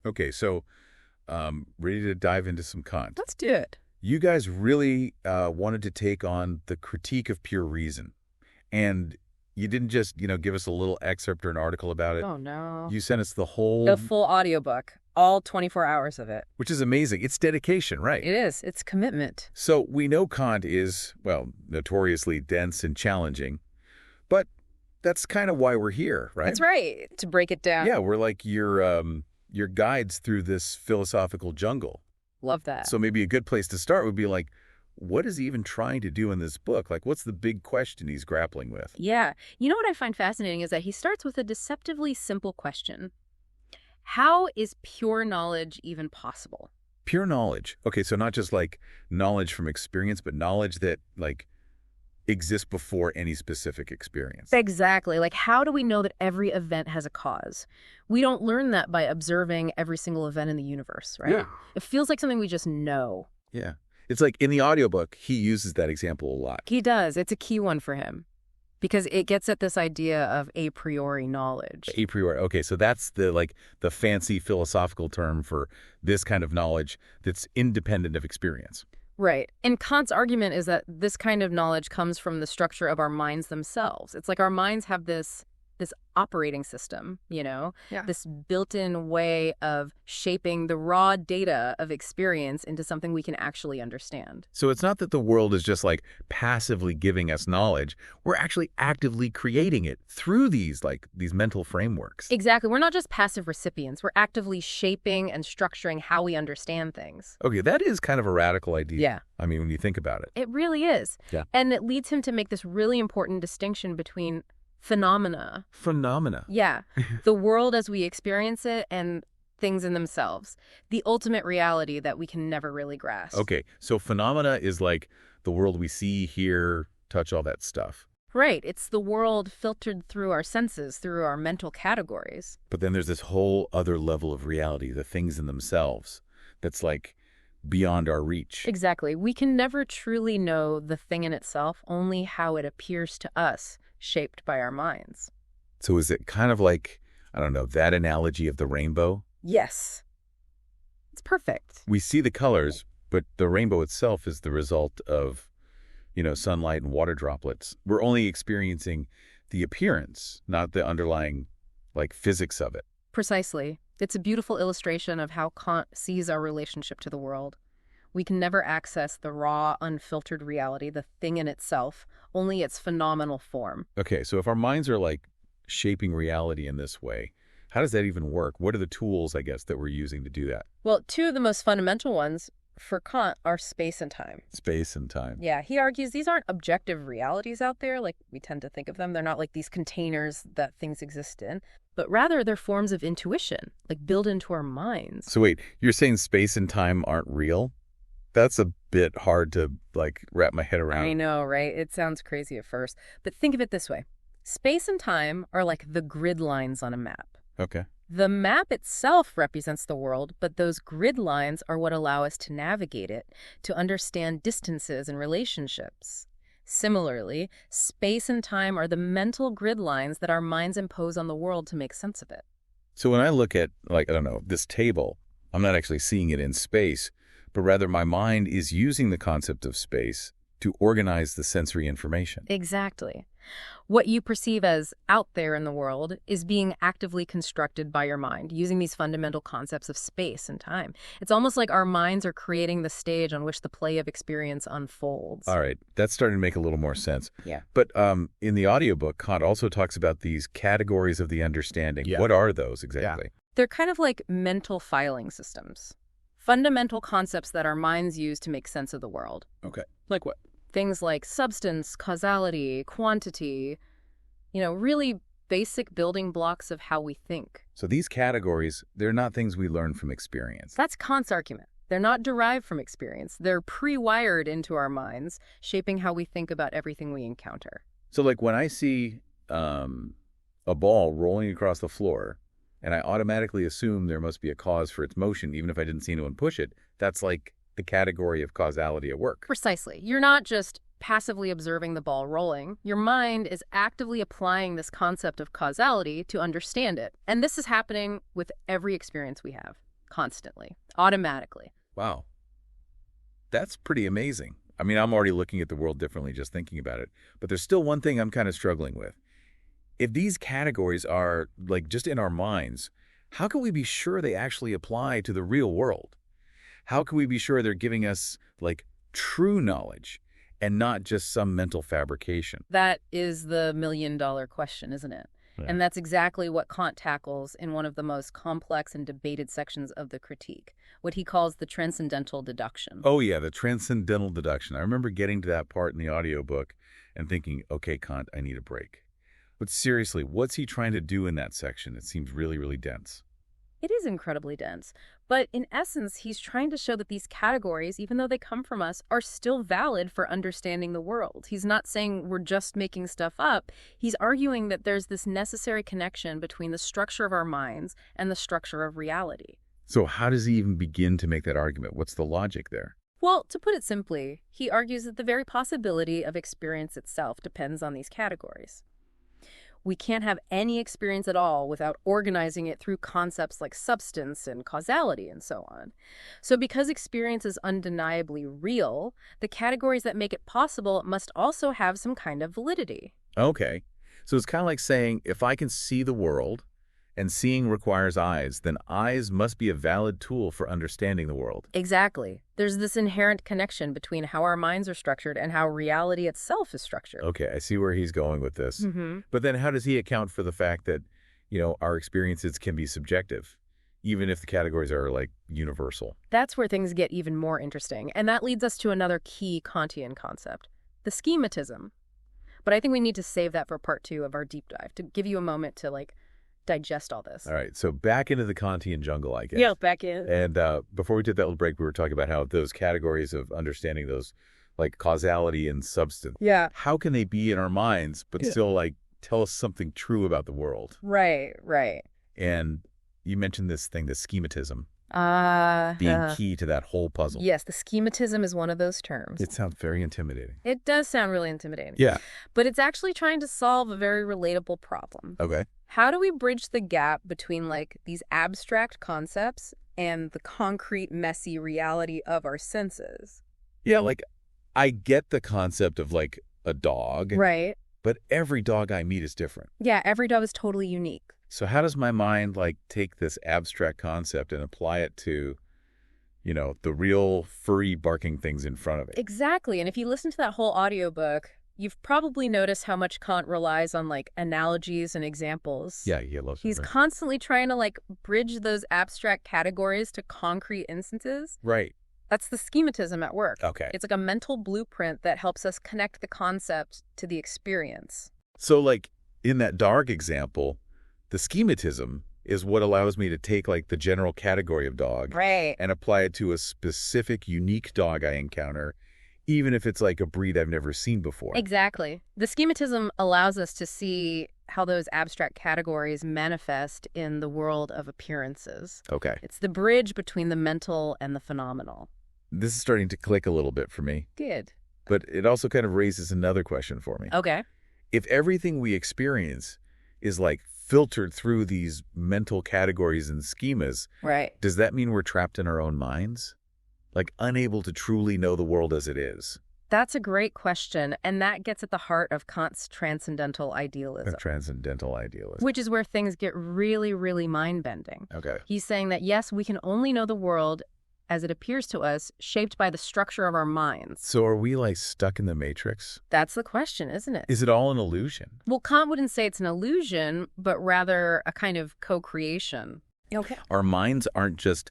Okay, so ready to dive into some Kant. Let's do it. You guys really wanted to take on the critique of pure reason. And you didn't just, give us a little excerpt or an article about it. Oh, no. You sent us the whole, The full audiobook, all 24 hours of it. which is amazing. It's dedication, right? It is. It's commitment. So we know Kant is, well, notoriously dense and challenging, but that's kind of why we're here, right? That's right. To break it down. Yeah, we're like your guides through this philosophical jungle. Love that. So maybe a good place to start would be like, what is he even trying to do in this book? Like, what's the big question he's grappling with? Yeah. You know what I find fascinating is that he starts with a deceptively simple question. How is pure knowledge even possible? Pure knowledge. Okay, so not just like knowledge from experience, but knowledge that like exists before any specific experience. Exactly. Like, how do we know that every event has a cause? We don't learn that by observing every single event in the universe, right? Yeah. It feels like something we just know. Yeah. It's like in the audiobook, he uses that example a lot. He does. It's a key one for him because it gets at this idea of a priori knowledge. A priori. Okay, so that's the fancy philosophical term for this kind of knowledge that's independent of experience. Right. And Kant's argument is that this kind of knowledge comes from the structure of our minds themselves. It's like our minds have this operating system, this built-in way of shaping the raw data of experience into something we can actually understand. So it's not that the world is just like passively giving us knowledge. We're actually actively creating it through these mental frameworks. Exactly. We're not just passive recipients. We're actively shaping and structuring how we understand things. Okay, that is kind of a radical idea. Yeah. I mean, when you think about it. It really is. Yeah. And it leads him to make this really important distinction between phenomena. Phenomena. Yeah. The world as we experience it and things in themselves. The ultimate reality that we can never really grasp. Okay, so phenomena is like the world we see, hear, touch, all that stuff. Right. It's the world filtered through our senses, through our mental categories. But then there's this whole other level of reality, the things in themselves, that's like beyond our reach. Exactly. We can never truly know the thing in itself, only how it appears to us, shaped by our minds. So is it kind of like, I don't know, that analogy of the rainbow? Yes. It's perfect. We see the colors, but the rainbow itself is the result of, sunlight and water droplets. We're only experiencing the appearance, not the underlying, physics of it. Precisely. It's a beautiful illustration of how Kant sees our relationship to the world. We can never access the raw, unfiltered reality, the thing in itself, only its phenomenal form. Okay, so if our minds are shaping reality in this way, how does that even work? What are the tools, I guess, that we're using to do that? Well, two of the most fundamental ones for Kant are space and time. Space and time. Yeah, he argues these aren't objective realities out there like we tend to think of them. They're not like these containers that things exist in, but rather they're forms of intuition, built into our minds. So wait, you're saying space and time aren't real? That's a bit hard to wrap my head around. I know, right? It sounds crazy at first, but think of it this way. Space and time are like the grid lines on a map. Okay. The map itself represents the world, but those grid lines are what allow us to navigate it, to understand distances and relationships. Similarly, space and time are the mental grid lines that our minds impose on the world to make sense of it. So when I look at, I don't know, this table, I'm not actually seeing it in space, but rather my mind is using the concept of space to organize the sensory information. Exactly. What you perceive as out there in the world is being actively constructed by your mind, using these fundamental concepts of space and time. It's almost like our minds are creating the stage on which the play of experience unfolds. All right, that's starting to make a little more sense. Yeah. But in the audiobook, Kant also talks about these categories of the understanding. Yeah. What are those exactly? They're kind of like mental filing systems. Fundamental concepts that our minds use to make sense of the world. Okay. Like what? Things like substance, causality, quantity, really basic building blocks of how we think. So these categories, they're not things we learn from experience. That's Kant's argument. They're not derived from experience. They're pre-wired into our minds, shaping how we think about everything we encounter. So when I see a ball rolling across the floor, and I automatically assume there must be a cause for its motion, even if I didn't see anyone push it, that's the category of causality at work. Precisely. You're not just passively observing the ball rolling. Your mind is actively applying this concept of causality to understand it. And this is happening with every experience we have. constantly, automatically. Wow. That's pretty amazing. I mean, I'm already looking at the world differently just thinking about it. But there's still one thing I'm kind of struggling with. If these categories are, like, just in our minds, how can we be sure they actually apply to the real world? How can we be sure they're giving us, like, true knowledge and not just some mental fabrication? That is the million-dollar question, isn't it? Yeah. And that's exactly what Kant tackles in one of the most complex and debated sections of the Critique, what he calls the transcendental deduction. Oh, yeah, the transcendental deduction. I remember getting to that part in the audiobook and thinking, okay, Kant, I need a break. But seriously, what's he trying to do in that section? It seems really, really dense. It is incredibly dense, but in essence, he's trying to show that these categories, even though they come from us, are still valid for understanding the world. He's not saying we're just making stuff up. He's arguing that there's this necessary connection between the structure of our minds and the structure of reality. So how does he even begin to make that argument? What's the logic there? Well, to put it simply, he argues that the very possibility of experience itself depends on these categories. We can't have any experience at all without organizing it through concepts like substance and causality and so on. So because experience is undeniably real, the categories that make it possible must also have some kind of validity. Okay. So it's kind of like saying, if I can see the world, and seeing requires eyes, then eyes must be a valid tool for understanding the world. Exactly. There's this inherent connection between how our minds are structured and how reality itself is structured. Okay, I see where he's going with this. Mm-hmm. But then how does he account for the fact that, our experiences can be subjective, even if the categories are, like, universal? That's where things get even more interesting. And that leads us to another key Kantian concept, the schematism. But I think we need to save that for part 2 of our deep dive, to give you a moment to, digest all this. All right, so back into the Kantian jungle, I guess. Yeah, back in. And before we did that little break, we were talking about how those categories of understanding those, like causality and substance, how can they be in our minds but still, tell us something true about the world? Right. And you mentioned this thing, the schematism, being key to that whole puzzle. Yes, the schematism is one of those terms. It sounds very intimidating. It does sound really intimidating. Yeah. But it's actually trying to solve a very relatable problem. Okay. How do we bridge the gap between, these abstract concepts and the concrete, messy reality of our senses? Yeah, I get the concept of, a dog. Right. But every dog I meet is different. Yeah, every dog is totally unique. So how does my mind, take this abstract concept and apply it to, the real furry barking things in front of it? Exactly. And if you listen to that whole audiobook, you've probably noticed how much Kant relies on, analogies and examples. Yeah, he loves it. He's constantly trying to, bridge those abstract categories to concrete instances. Right. That's the schematism at work. Okay. It's like a mental blueprint that helps us connect the concept to the experience. So, in that dog example, the schematism is what allows me to take, the general category of dog. Right. And apply it to a specific, unique dog I encounter, even if it's, a breed I've never seen before. Exactly. The schematism allows us to see how those abstract categories manifest in the world of appearances. Okay. It's the bridge between the mental and the phenomenal. This is starting to click a little bit for me. Good. But it also kind of raises another question for me. Okay. If everything we experience is, filtered through these mental categories and schemas, right, does that mean we're trapped in our own minds? Unable to truly know the world as it is? That's a great question, and that gets at the heart of Kant's transcendental idealism. Transcendental idealism. Which is where things get really, really mind-bending. Okay. He's saying that, yes, we can only know the world as it appears to us, shaped by the structure of our minds. So are we, stuck in the Matrix? That's the question, isn't it? Is it all an illusion? Well, Kant wouldn't say it's an illusion, but rather a kind of co-creation. Okay. Our minds aren't just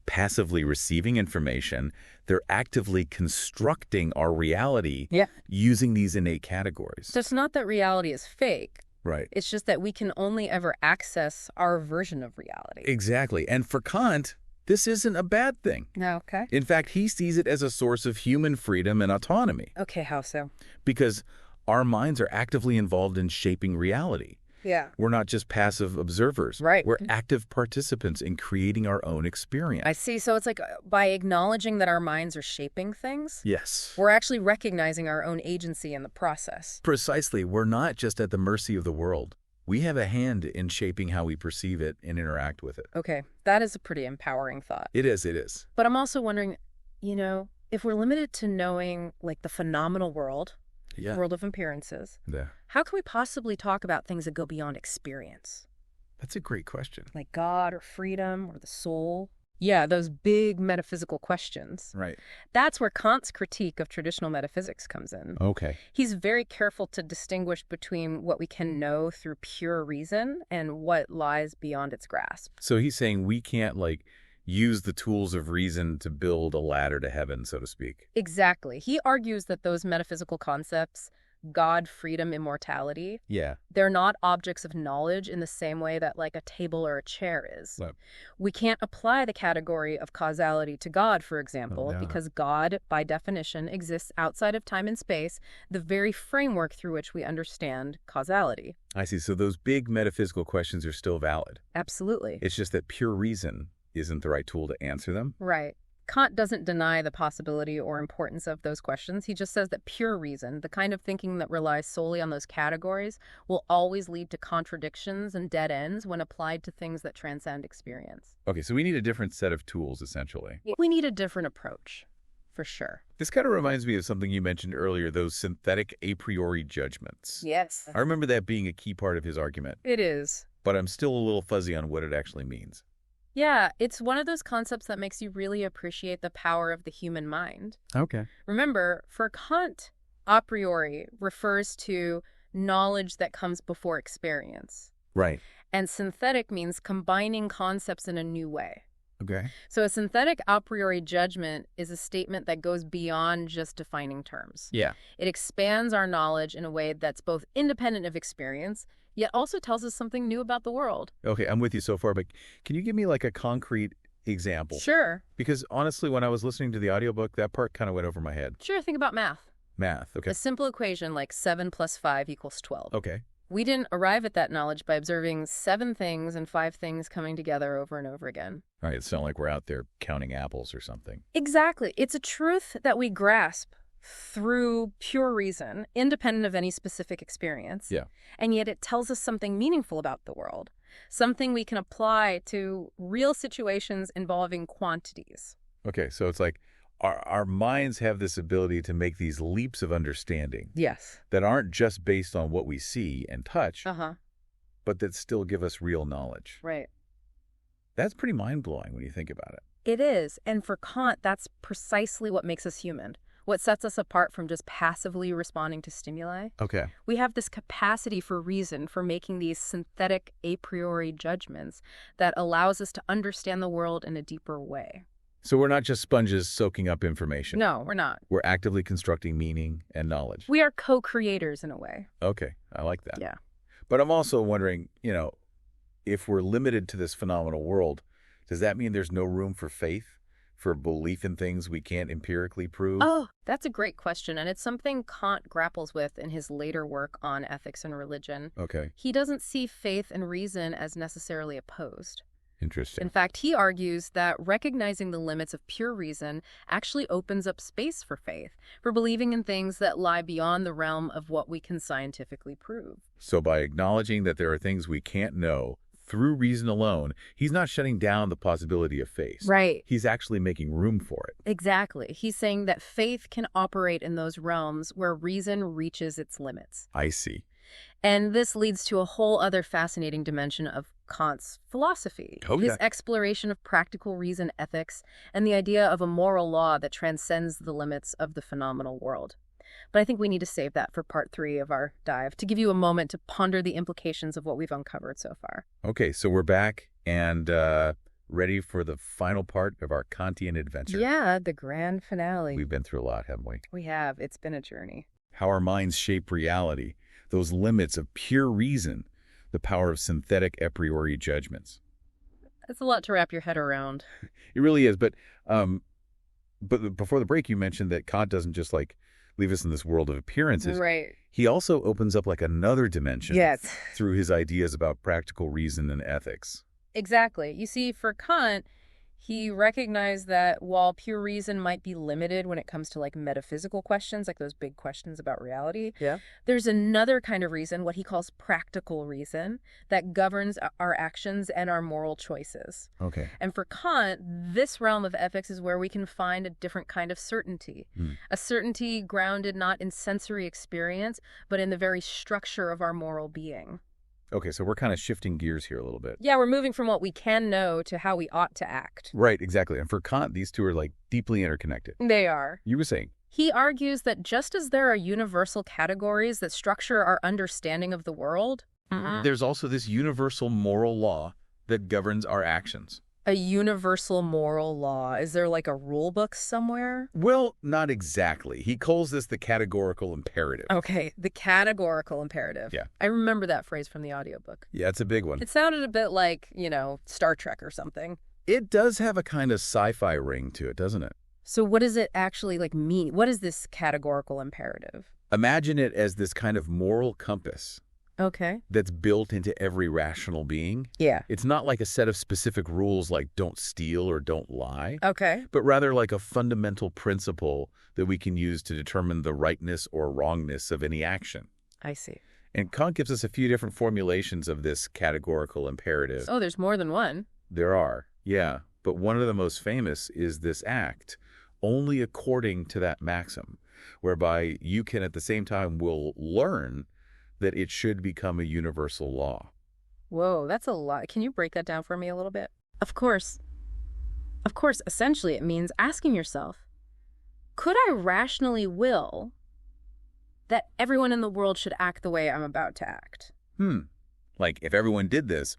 passively receiving information, they're actively constructing our reality using these innate categories. So it's not that reality is fake. Right. It's just that we can only ever access our version of reality. Exactly. And for Kant, this isn't a bad thing. Okay. In fact, he sees it as a source of human freedom and autonomy. Okay, how so? Because our minds are actively involved in shaping reality. Yeah. We're not just passive observers. Right. We're active participants in creating our own experience. I see. So it's by acknowledging that our minds are shaping things, yes, we're actually recognizing our own agency in the process. Precisely. We're not just at the mercy of the world. We have a hand in shaping how we perceive it and interact with it. Okay, that is a pretty empowering thought. It is, it is. But I'm also wondering, if we're limited to knowing, like, the phenomenal world, world of appearances, how can we possibly talk about things that go beyond experience? That's a great question. Like God or freedom or the soul? Yeah, those big metaphysical questions. Right. That's where Kant's critique of traditional metaphysics comes in. Okay. He's very careful to distinguish between what we can know through pure reason and what lies beyond its grasp. So he's saying we can't, use the tools of reason to build a ladder to heaven, so to speak. Exactly. He argues that those metaphysical concepts, God, freedom, immortality, they're not objects of knowledge in the same way that, like, a table or a chair is. Right. We can't apply the category of causality to God, for example, because God, by definition, exists outside of time and space, the very framework through which we understand causality. I see. So those big metaphysical questions are still valid. Absolutely. It's just that pure reason isn't the right tool to answer them. Right. Kant doesn't deny the possibility or importance of those questions. He just says that pure reason, the kind of thinking that relies solely on those categories, will always lead to contradictions and dead ends when applied to things that transcend experience. Okay, so we need a different set of tools, essentially. We need a different approach, for sure. This kind of reminds me of something you mentioned earlier, those synthetic a priori judgments. Yes. I remember that being a key part of his argument. It is. But I'm still a little fuzzy on what it actually means. Yeah, it's one of those concepts that makes you really appreciate the power of the human mind. Okay. Remember, for Kant, a priori refers to knowledge that comes before experience. Right. And synthetic means combining concepts in a new way. Okay. So a synthetic a priori judgment is a statement that goes beyond just defining terms. Yeah. It expands our knowledge in a way that's both independent of experience, yet also tells us something new about the world. Okay, I'm with you so far, but can you give me a concrete example? Sure. Because honestly, when I was listening to the audiobook, that part kind of went over my head. Sure, think about math. Math, okay. A simple equation like 7 + 5 = 12. Okay. We didn't arrive at that knowledge by observing 7 things and 5 things coming together over and over again. All right, it's not like we're out there counting apples or something. Exactly. It's a truth that we grasp through pure reason, independent of any specific experience. Yeah. And yet it tells us something meaningful about the world, something we can apply to real situations involving quantities. Okay, so it's like our minds have this ability to make these leaps of understanding. Yes. That aren't just based on what we see and touch, Uh-huh. but that still give us real knowledge. Right. That's pretty mind-blowing when you think about it. It is. And for Kant, that's precisely what makes us human. What sets us apart from just passively responding to stimuli. Okay. We have this capacity for reason, for making these synthetic a priori judgments that allows us to understand the world in a deeper way. So we're not just sponges soaking up information. No, we're not. We're actively constructing meaning and knowledge. We are co-creators in a way. Okay, I like that. Yeah. But I'm also wondering, if we're limited to this phenomenal world, does that mean there's no room for faith? For belief in things we can't empirically prove? Oh, that's a great question, and it's something Kant grapples with in his later work on ethics and religion. Okay. He doesn't see faith and reason as necessarily opposed. Interesting. In fact, he argues that recognizing the limits of pure reason actually opens up space for faith, for believing in things that lie beyond the realm of what we can scientifically prove. So by acknowledging that there are things we can't know, through reason alone, he's not shutting down the possibility of faith. Right. He's actually making room for it. Exactly. He's saying that faith can operate in those realms where reason reaches its limits. I see. And this leads to a whole other fascinating dimension of Kant's philosophy. Oh, yeah. His exploration of practical reason ethics and the idea of a moral law that transcends the limits of the phenomenal world. But I think we need to save that for part 3 of our dive, to give you a moment to ponder the implications of what we've uncovered so far. Okay, so we're back and ready for the final part of our Kantian adventure. Yeah, the grand finale. We've been through a lot, haven't we? We have. It's been a journey. How our minds shape reality, those limits of pure reason, the power of synthetic a priori judgments. That's a lot to wrap your head around. It really is, but before the break, you mentioned that Kant doesn't just leave us in this world of appearances. Right. He also opens up another dimension. Yes. Through his ideas about practical reason and ethics. Exactly. You see, for Kant, He recognized that while pure reason might be limited when it comes to like metaphysical questions, like those big questions about reality, there's another kind of reason, what he calls practical reason, that governs our actions and our moral choices. Okay. And for Kant, this realm of ethics is where we can find a different kind of certainty, a certainty grounded not in sensory experience, but in the very structure of our moral being. Okay, so we're kind of shifting gears here a little bit. Yeah, we're moving from what we can know to how we ought to act. Right, exactly. And for Kant, these two are like deeply interconnected. They are. You were saying? He argues that just as there are universal categories that structure our understanding of the world, there's also this universal moral law that governs our actions. A universal moral law. Is there like a rule book somewhere? Well, not exactly. He calls this the categorical imperative. Okay, the categorical imperative. Yeah. I remember that phrase from the audiobook. Yeah, it's a big one. It sounded a bit like, Star Trek or something. It does have a kind of sci-fi ring to it, doesn't it? So what does it actually mean? What is this categorical imperative? Imagine it as this kind of moral compass. Okay. That's built into every rational being. Yeah. It's not like a set of specific rules like don't steal or don't lie. Okay. But rather like a fundamental principle that we can use to determine the rightness or wrongness of any action. I see. And Kant gives us a few different formulations of this categorical imperative. Oh, there's more than one. There are, yeah. But one of the most famous is this act, only according to that maxim, whereby you can at the same time will learn that it should become a universal law. Whoa, that's a lot. Can you break that down for me a little bit? Of course, essentially it means asking yourself, could I rationally will that everyone in the world should act the way I'm about to act? Like, if everyone did this,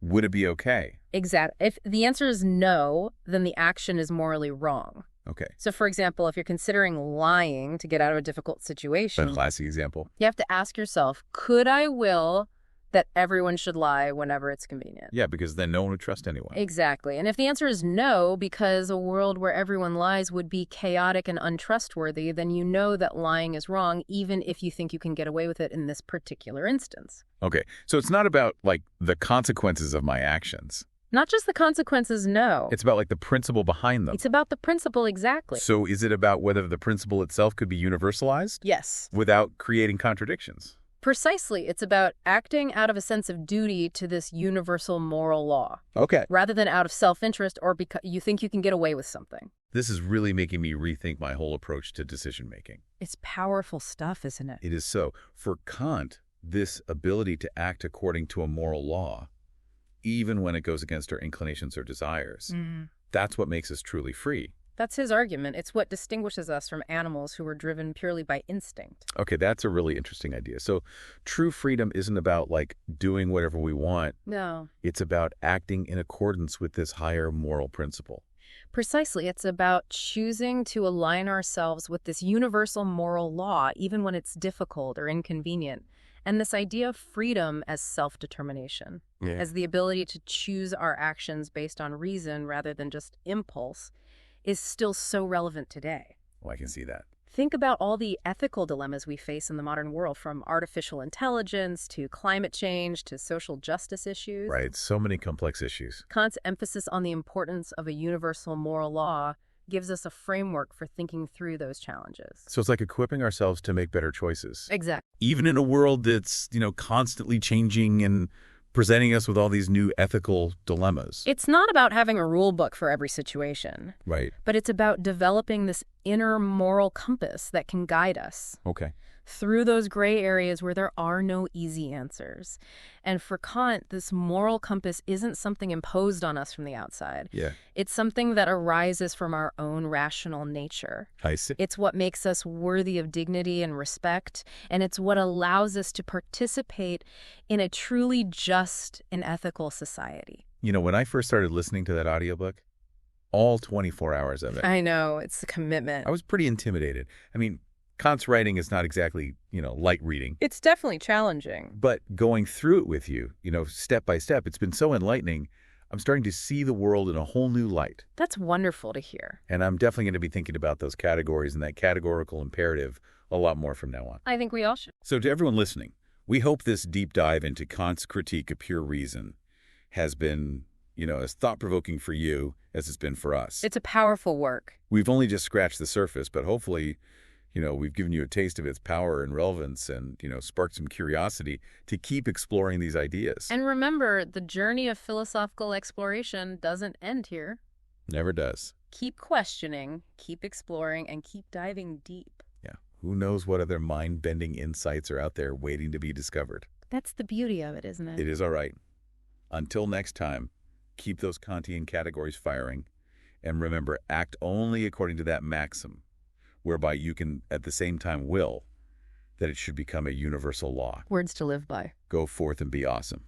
would it be okay? Exactly. If the answer is no, then the action is morally wrong. Okay. So, for example, if you're considering lying to get out of a difficult situation, A classic example. you have to ask yourself, could I will that everyone should lie whenever it's convenient? Yeah, because then no one would trust anyone. Exactly. And if the answer is no, because a world where everyone lies would be chaotic and untrustworthy, then you know that lying is wrong, even if you think you can get away with it in this particular instance. Okay. So it's not about, like, the consequences of my actions. Not just the consequences, no. It's about, like, the principle behind them. It's about the principle, exactly. So is it about whether the principle itself could be universalized? Yes. Without creating contradictions? Precisely. It's about acting out of a sense of duty to this universal moral law. Okay. Rather than out of self-interest or because you think you can get away with something. This is really making me rethink my whole approach to decision-making. It's powerful stuff, isn't it? It is so. For Kant, this ability to act according to a moral law, even when it goes against our inclinations or desires, that's what makes us truly free. That's his argument. It's what distinguishes us from animals who are driven purely by instinct. Okay, that's a really interesting idea. So true freedom isn't about, like, doing whatever we want. No. It's about acting in accordance with this higher moral principle. Precisely. It's about choosing to align ourselves with this universal moral law, even when it's difficult or inconvenient. And this idea of freedom as self-determination, as the ability to choose our actions based on reason rather than just impulse, is still so relevant today. Well, I can see that. Think about all the ethical dilemmas we face in the modern world, from artificial intelligence to climate change to social justice issues. Right, so many complex issues. Kant's emphasis on the importance of a universal moral law gives us a framework for thinking through those challenges. So it's like equipping ourselves to make better choices. Exactly. Even in a world that's, constantly changing and presenting us with all these new ethical dilemmas. It's not about having a rule book for every situation. Right. But it's about developing this inner moral compass that can guide us. Okay. Through those gray areas where there are no easy answers. And for Kant, this moral compass isn't something imposed on us from the outside. Yeah. It's something that arises from our own rational nature. I see. It's what makes us worthy of dignity and respect, and it's what allows us to participate in a truly just and ethical society. When I first started listening to that audiobook, all 24 hours of it, I know, it's a commitment. I was pretty intimidated. I mean, Kant's writing is not exactly, light reading. It's definitely challenging. But going through it with you, step by step, it's been so enlightening. I'm starting to see the world in a whole new light. That's wonderful to hear. And I'm definitely going to be thinking about those categories and that categorical imperative a lot more from now on. I think we all should. So to everyone listening, we hope this deep dive into Kant's critique of pure reason has been, as thought-provoking for you as it's been for us. It's a powerful work. We've only just scratched the surface, but hopefully, we've given you a taste of its power and relevance and, sparked some curiosity to keep exploring these ideas. And remember, the journey of philosophical exploration doesn't end here. Never does. Keep questioning, keep exploring, and keep diving deep. Yeah. Who knows what other mind-bending insights are out there waiting to be discovered. That's the beauty of it, isn't it? It is all right. Until next time, keep those Kantian categories firing. And remember, act only according to that maxim, whereby you can at the same time will that it should become a universal law. Words to live by. Go forth and be awesome.